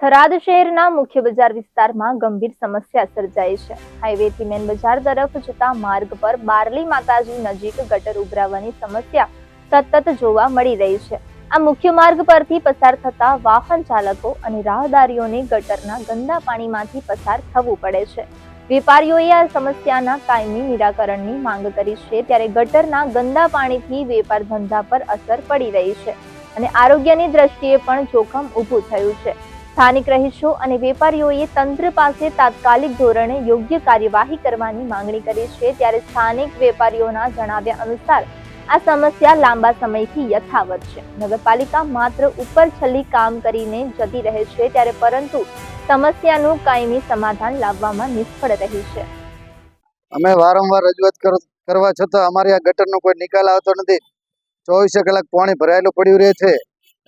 થરાદ શહેરના મુખ્ય બજાર વિસ્તારમાં ગંભીર સમસ્યા સર્જાઈ છે. હાઈવેથી મેન બજાર તરફ જતા માર્ગ પર બારલી માતાજી નજીક ગટર ઉભરાવાની સમસ્યા સતત જોવા મળી રહી છે. આ મુખ્ય માર્ગ પરથી પસાર થતા વાહન ચાલકો અને રાહદારીઓને ગટરના ગંદા પાણીમાંથી પસાર થવું પડે છે. વેપારીઓએ આ સમસ્યાના કાયમી નિરાકરણની માંગ કરી છે, ત્યારે ગટરના ગંદા પાણીથી વેપાર ધંધા પર અસર પડી રહી છે અને આરોગ્યની દ્રષ્ટિએ પણ જોખમ ઊભું થયું છે. સ્થાનિક રહીશો અને વેપારીઓએ તંત્ર પાસે તાત્કાલિક ધોરણે યોગ્ય કાર્યવાહી કરવાની માંગણી કરી છે. ત્યારે સ્થાનિક વેપારીઓના જણાવ્યા અનુસાર આ સમસ્યા લાંબા સમયથી યથાવત છે. નગરપાલિકા માત્ર ઉપરછલ્લી કામ કરીને જતી રહે છે, ત્યારે પરંતુ સમસ્યાનું કાયમી સમાધાન લાવવામાં નિષ્ફળ રહી છે. અમે વારંવાર રજૂઆત કરવા છતાં અમારી આ ગટરનો કોઈ નિકાલ આવતો નથી. 24 કલાક પાણી ભરાયેલું પડ્યું રહે છે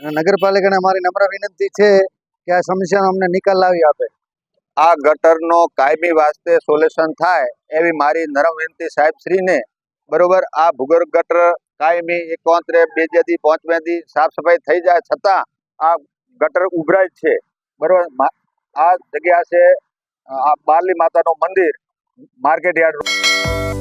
અને નગરપાલિકાને અમારી નમ્ર વિનંતી છે કે આ સમસ્યાનો અમને નિકાલ લાવી આપે. આ ગટરનો કાયમી વાસ્તે સોલ્યુશન થાય એવી મારી નરમ વિનંતી સાહેબશ્રીને. બરોબર, આ ભૂગર્ભ ગટર કાયમી 71 2 5 સાફ સફાઈ થઈ જાય છતાં આ ગટર ઉભરાય છે. બરોબર, આ જગ્યા છે આ બારલી માતાનું મંદિર, માર્કેટ યાર્ડ.